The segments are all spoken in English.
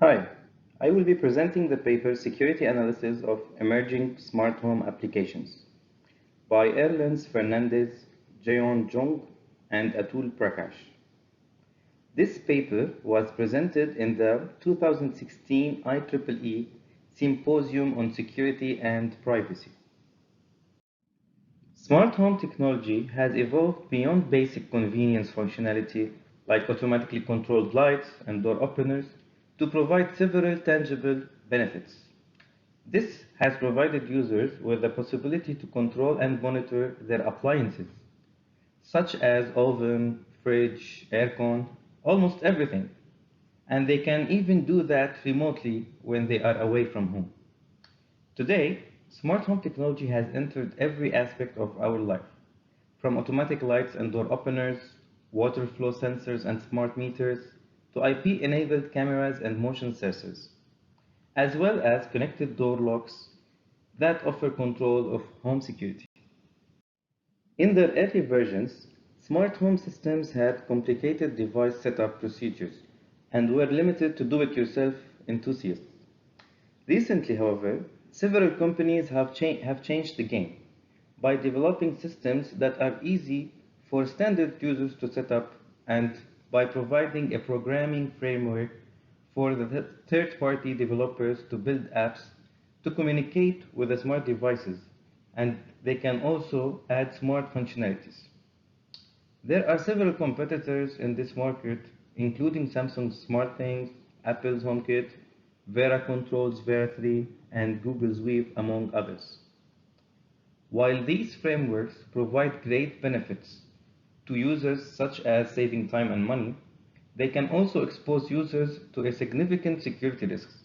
Hi, I will be presenting the paper Security Analysis of Emerging Smart Home Applications by Erlens Fernandez, Jeon Jung, and Atul Prakash. This paper was presented in the 2016 IEEE Symposium on Security and Privacy. Smart home technology has evolved beyond basic convenience functionality like automatically controlled lights and door openers to provide several tangible benefits. This has provided users with the possibility to control and monitor their appliances, such as oven, fridge, aircon, almost everything. And they can even do that remotely when they are away from home. Today, smart home technology has entered every aspect of our life, from automatic lights and door openers, water flow sensors and smart meters, to IP-enabled cameras and motion sensors, as well as connected door locks that offer control of home security. In their early versions, smart home systems had complicated device setup procedures and were limited to do-it-yourself enthusiasts. Recently, however, several companies have changed the game by developing systems that are easy for standard users to set up and by providing a programming framework for the third-party developers to build apps to communicate with the smart devices, and they can also add smart functionalities. There are several competitors in this market, including Samsung's SmartThings, Apple's HomeKit, Vera Control's Vera 3, and Google's Weave, among others. While these frameworks provide great benefits to users such as saving time and money, they can also expose users to a significant security risks.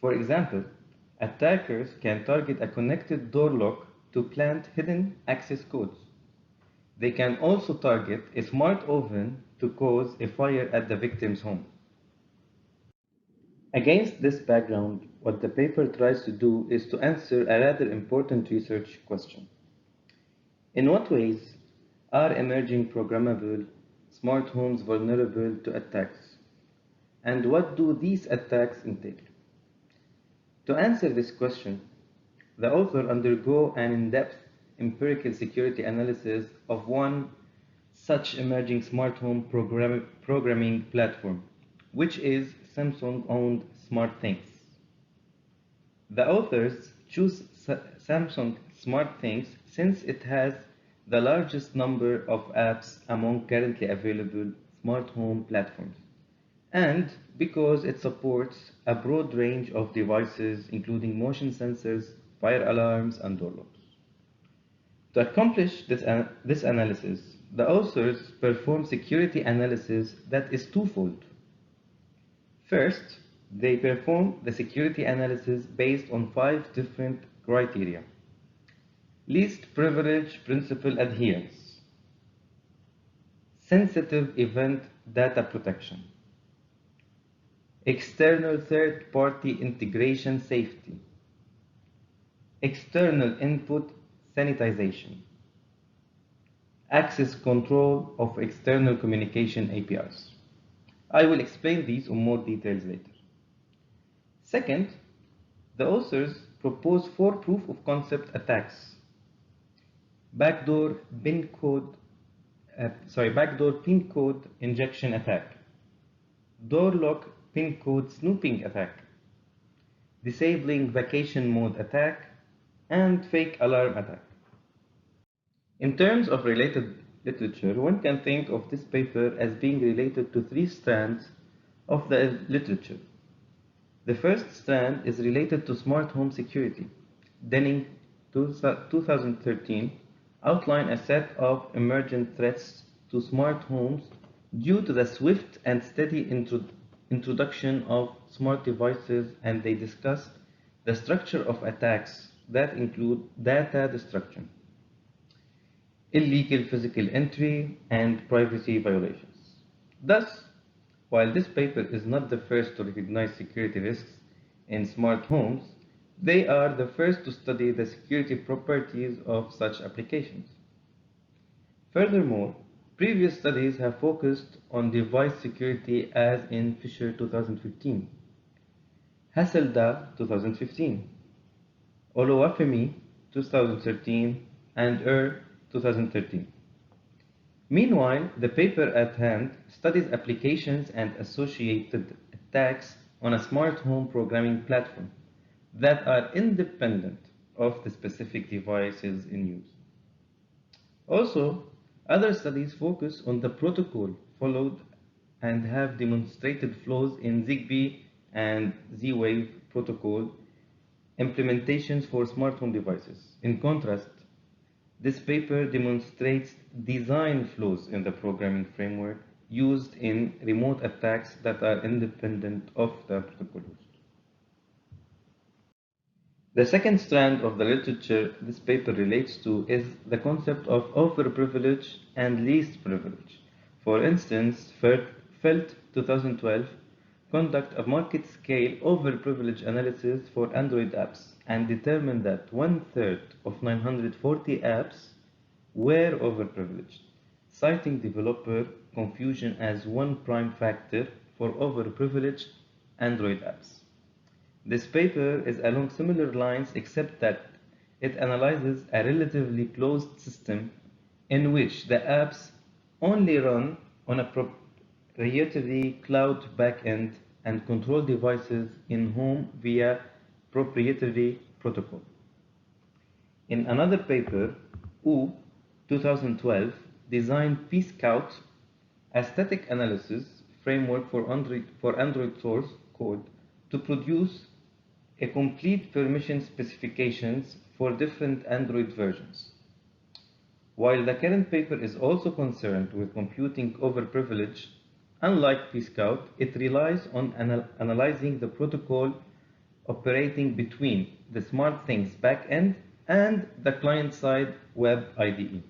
For example, attackers can target a connected door lock to plant hidden access codes. They can also target a smart oven to cause a fire at the victim's home. Against this background, what the paper tries to do is to answer a rather important research question. In what ways are emerging programmable smart homes vulnerable to attacks? And what do these attacks entail? To answer this question, the author undergo an in-depth empirical security analysis of one such emerging smart home programming platform, which is Samsung-owned SmartThings. The authors choose Samsung SmartThings since it has the largest number of apps among currently available smart home platforms, and because it supports a broad range of devices including motion sensors, fire alarms, and door locks. To accomplish this analysis, the authors perform security analysis that is twofold. First, they perform the security analysis based on 5 different criteria. Least privilege principle adherence, sensitive event data protection, external third-party integration safety, external input sanitization, access control of external communication APIs. I will explain these in more details later. Second, the authors propose 4 proof-of-concept attacks. Backdoor backdoor pin code injection attack, door lock pin code snooping attack, disabling vacation mode attack, and fake alarm attack. In terms of related literature, one can think of this paper as being related to 3 strands of the literature. The first strand is related to smart home security. Denning, 2013, outlined a set of emergent threats to smart homes due to the swift and steady introduction of smart devices, and they discussed the structure of attacks that include data destruction, illegal physical entry, and privacy violations. Thus, while this paper is not the first to recognize security risks in smart homes, they are the first to study the security properties of such applications. Furthermore, Previous studies have focused on device security as in Fisher 2015, Hasselda 2015, Oluwafemi 2013, and 2013. Meanwhile, the paper at hand studies applications and associated attacks on a smart home programming platform that are independent of the specific devices in use. Also, other studies focus on the protocol followed and have demonstrated flaws in ZigBee and Z-Wave protocol implementations for smart home devices. In contrast, this paper demonstrates design flaws in the programming framework used in remote attacks that are independent of the protocol used. The second strand of the literature this paper relates to is the concept of overprivilege and least privilege. For instance, Felt 2012 conduct a market-scale overprivilege analysis for Android apps and determined that 1/3 of 940 apps were overprivileged, citing developer confusion as one prime factor for overprivileged Android apps. This paper is along similar lines except that it analyzes a relatively closed system in which the apps only run on a proprietary cloud backend and control devices in home via proprietary protocol. In another paper, Wu 2012 designed P-Scout, a static analysis framework for Android source code to produce a complete permission specifications for different Android versions. While the current paper is also concerned with computing overprivilege, unlike P-Scout, it relies on analyzing the protocol operating between the SmartThings backend and the client-side web IDE.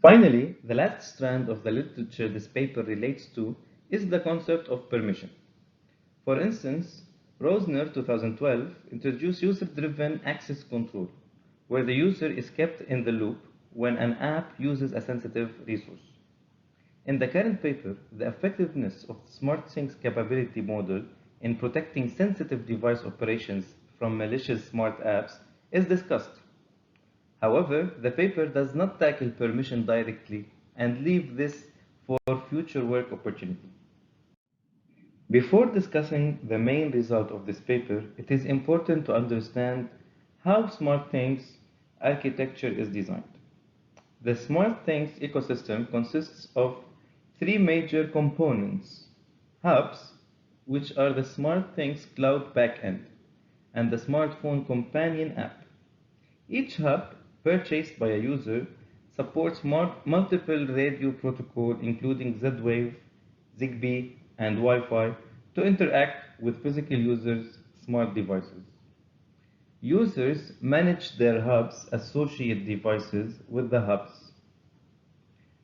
Finally, the last strand of the literature this paper relates to is the concept of permission. For instance, Rosner 2012 introduced user-driven access control, where the user is kept in the loop when an app uses a sensitive resource. In the current paper, the effectiveness of the SmartThings capability model in protecting sensitive device operations from malicious smart apps is discussed. However, the paper does not tackle permission directly and leave this for future work opportunity. Before discussing the main result of this paper, it is important to understand how SmartThings architecture is designed. The SmartThings ecosystem consists of three major components: hubs, which are the SmartThings cloud backend, and the smartphone companion app. Each hub, purchased by a user, supports multiple radio protocols including Z-Wave, ZigBee, and Wi-Fi to interact with physical users' smart devices. Users manage their hubs' associate devices with the hubs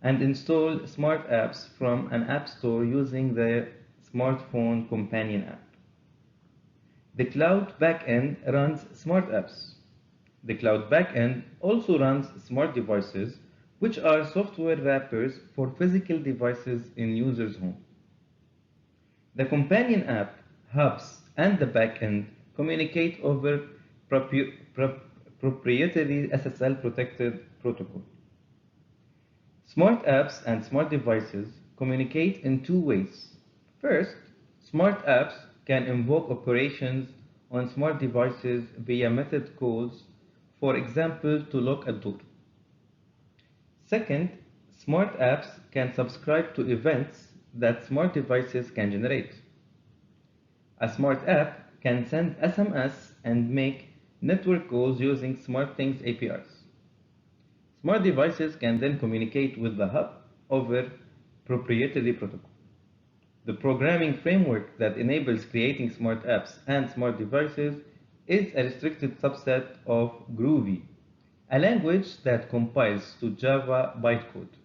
and install smart apps from an app store using their smartphone companion app. The cloud backend runs smart apps. The cloud backend also runs smart devices, which are software wrappers for physical devices in users' home. The companion app, hubs, and the backend communicate over proprietary SSL-protected protocol. Smart apps and smart devices communicate in two ways. First, smart apps can invoke operations on smart devices via method calls, for example, to lock a door. Second, smart apps can subscribe to events that smart devices can generate. A smart app can send SMS and make network calls using SmartThings APIs. Smart devices can then communicate with the hub over proprietary protocol. The programming framework that enables creating smart apps and smart devices is a restricted subset of Groovy, a language that compiles to Java bytecode.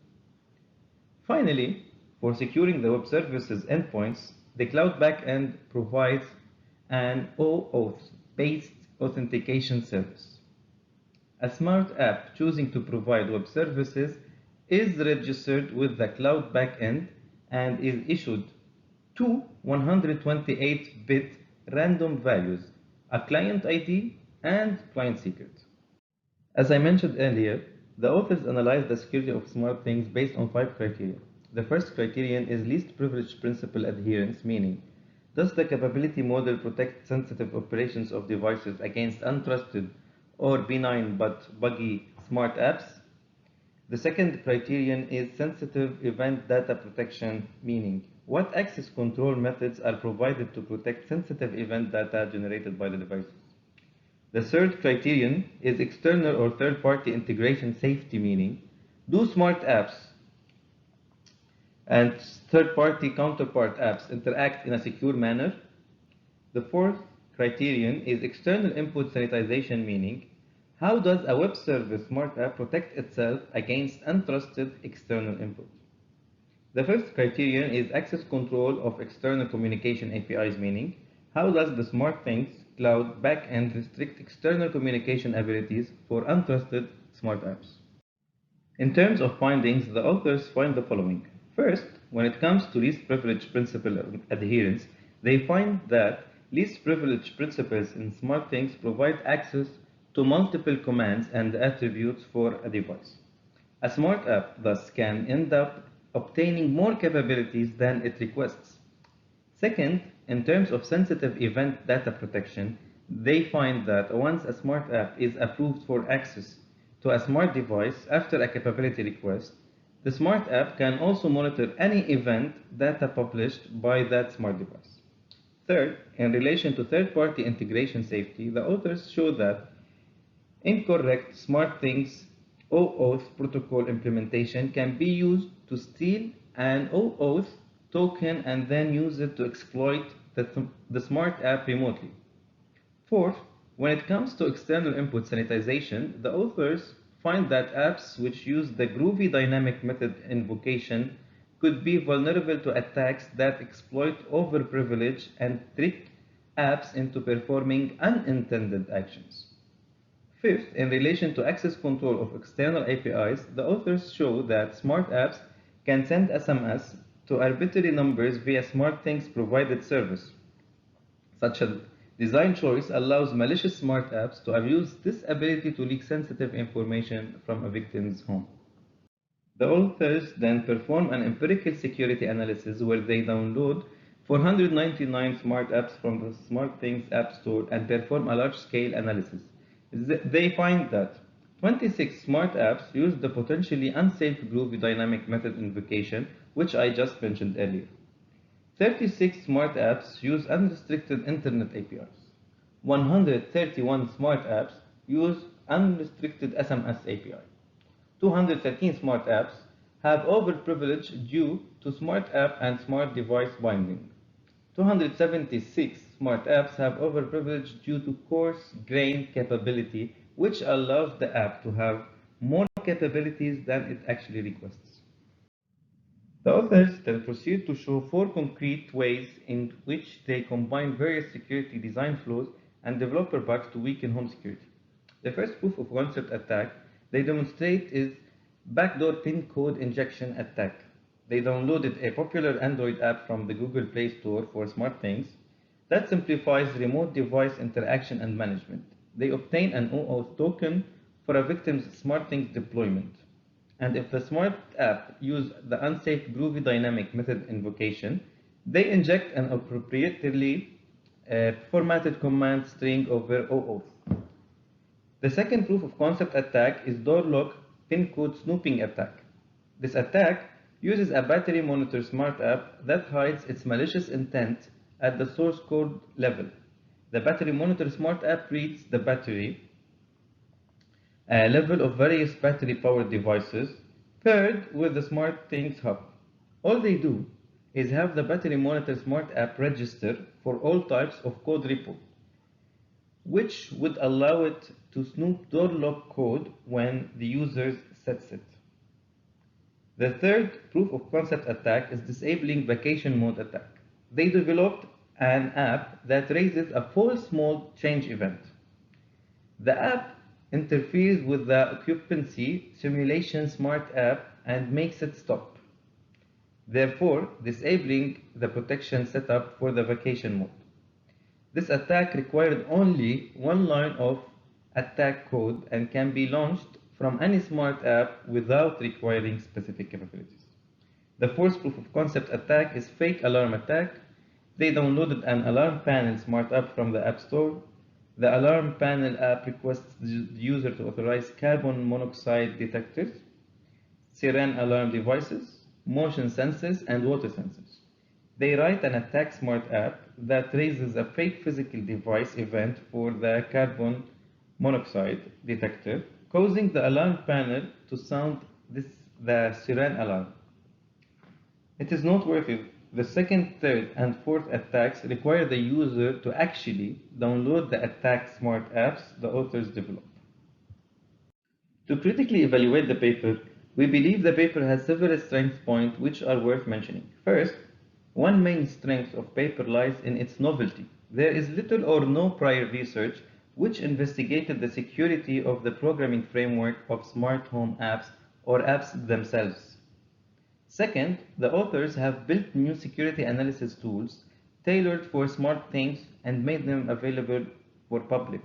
Finally, for securing the web services endpoints, the cloud backend provides an OAuth-based authentication service. A smart app choosing to provide web services is registered with the cloud backend and is issued two 128-bit random values, a client ID and client secret. As I mentioned earlier, the authors analyzed the security of smart things based on 5 criteria. The first criterion is least privilege principle adherence, meaning, does the capability model protect sensitive operations of devices against untrusted or benign but buggy smart apps? The second criterion is sensitive event data protection, meaning, what access control methods are provided to protect sensitive event data generated by the devices? The third criterion is external or third-party integration safety, meaning, do smart apps and third-party counterpart apps interact in a secure manner? The fourth criterion is external input sanitization, meaning, how does a web service smart app protect itself against untrusted external input? The fifth criterion is access control of external communication APIs, meaning, how does the SmartThings cloud backend restrict external communication abilities for untrusted smart apps? In terms of findings, the authors find the following. First, when it comes to least privilege principle adherence, they find that least privilege principles in SmartThings provide access to multiple commands and attributes for a device. A smart app thus can end up obtaining more capabilities than it requests. Second, in terms of sensitive event data protection, they find that once a smart app is approved for access to a smart device after a capability request, the smart app can also monitor any event data published by that smart device. Third, in relation to third-party integration safety, the authors show that incorrect SmartThings OAuth protocol implementation can be used to steal an OAuth token and then use it to exploit the smart app remotely. Fourth, when it comes to external input sanitization, the authors find that apps which use the groovy dynamic method invocation could be vulnerable to attacks that exploit overprivilege and trick apps into performing unintended actions. Fifth, in relation to access control of external APIs, the authors show that smart apps can send SMS to arbitrary numbers via SmartThings provided service. Such a design choice allows malicious smart apps to abuse this ability to leak sensitive information from a victim's home. The authors then perform an empirical security analysis where they download 499 smart apps from the SmartThings App Store and perform a large-scale analysis. They find that 26 smart apps use the potentially unsafe groovy dynamic method invocation, which I just mentioned earlier. 36 smart apps use unrestricted internet APIs. 131 smart apps use unrestricted SMS API. 213 smart apps have overprivilege due to smart app and smart device binding. 276 smart apps have overprivilege due to coarse-grained capability, which allows the app to have more capabilities than it actually requests. The authors then proceed to show 4 concrete ways in which they combine various security design flows and developer bugs to weaken home security. The first proof of concept attack they demonstrate is backdoor pin code injection attack. They downloaded a popular Android app from the Google Play Store for SmartThings that simplifies remote device interaction and management. They obtain an OAuth token for a victim's SmartThings deployment. And if the smart app uses the unsafe groovy dynamic method invocation, they inject an appropriately formatted command string over OAuth. The second proof of concept attack is door lock pin code snooping attack. This attack uses a battery monitor smart app that hides its malicious intent at the source code level. The battery monitor smart app reads the battery level of various battery-powered devices paired with the SmartThings hub. All they do is have the battery monitor smart app register for all types of code repo, which would allow it to snoop door lock code when the user sets it. The third proof of concept attack is disabling vacation mode attack. They developed an app that raises a false mode change event. The app interferes with the occupancy simulation smart app and makes it stop, therefore disabling the protection setup for the vacation mode. This attack required only one line of attack code and can be launched from any smart app without requiring specific capabilities. The fourth proof of concept attack is fake alarm attack. They downloaded an alarm panel smart app from the App Store. The alarm panel app requests the user to authorize carbon monoxide detectors, siren alarm devices, motion sensors, and water sensors. They write an attack smart app that raises a fake physical device event for the carbon monoxide detector, causing the alarm panel to sound the siren alarm. It is noteworthy the second, third, and fourth attacks require the user to actually download the attack smart apps the authors developed. To critically evaluate the paper, we believe the paper has several strength points which are worth mentioning. First, one main strength of paper lies in its novelty. There is little or no prior research which investigated the security of the programming framework of smart home apps or apps themselves. Second, the authors have built new security analysis tools tailored for smart things and made them available for public.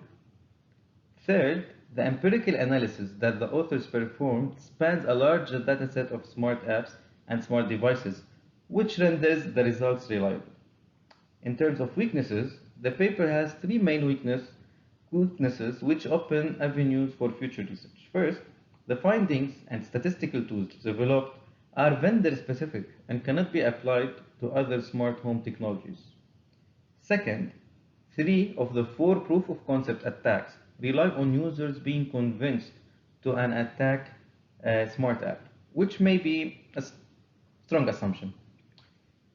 Third, the empirical analysis that the authors performed spans a large dataset of smart apps and smart devices, which renders the results reliable. In terms of weaknesses, the paper has three main weaknesses which open avenues for future research. First, the findings and statistical tools developed are vendor specific and cannot be applied to other smart home technologies. Second, 3 of the 4 proof of concept attacks rely on users being convinced to an attack smart app, which may be a strong assumption.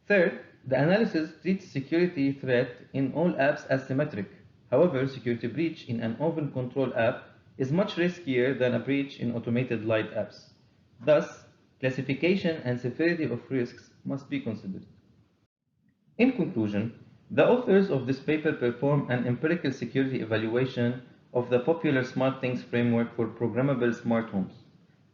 Third, the analysis treats security threat in all apps as symmetric. However, security breach in an open control app is much riskier than a breach in automated light apps. Thus, classification and severity of risks must be considered. In conclusion, the authors of this paper performed an empirical security evaluation of the popular SmartThings framework for programmable smart homes.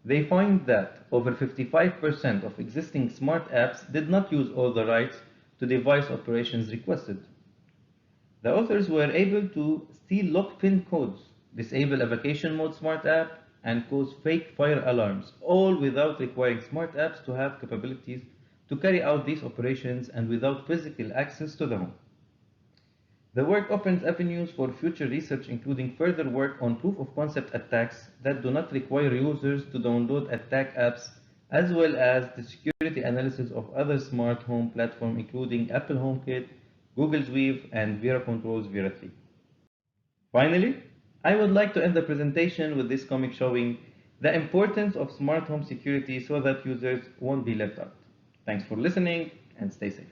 They find that over 55% of existing smart apps did not use all the rights to device operations requested. The authors were able to steal lock-pin codes, disable a vacation mode smart app, and cause fake fire alarms, all without requiring smart apps to have capabilities to carry out these operations and without physical access to the home. The work opens avenues for future research, including further work on proof of concept attacks that do not require users to download attack apps, as well as the security analysis of other smart home platforms, including Apple HomeKit, Google's Weave, and Vera Control's Vera 3. Finally, I would like to end the presentation with this comic showing the importance of smart home security so that users won't be left out. Thanks for listening and stay safe.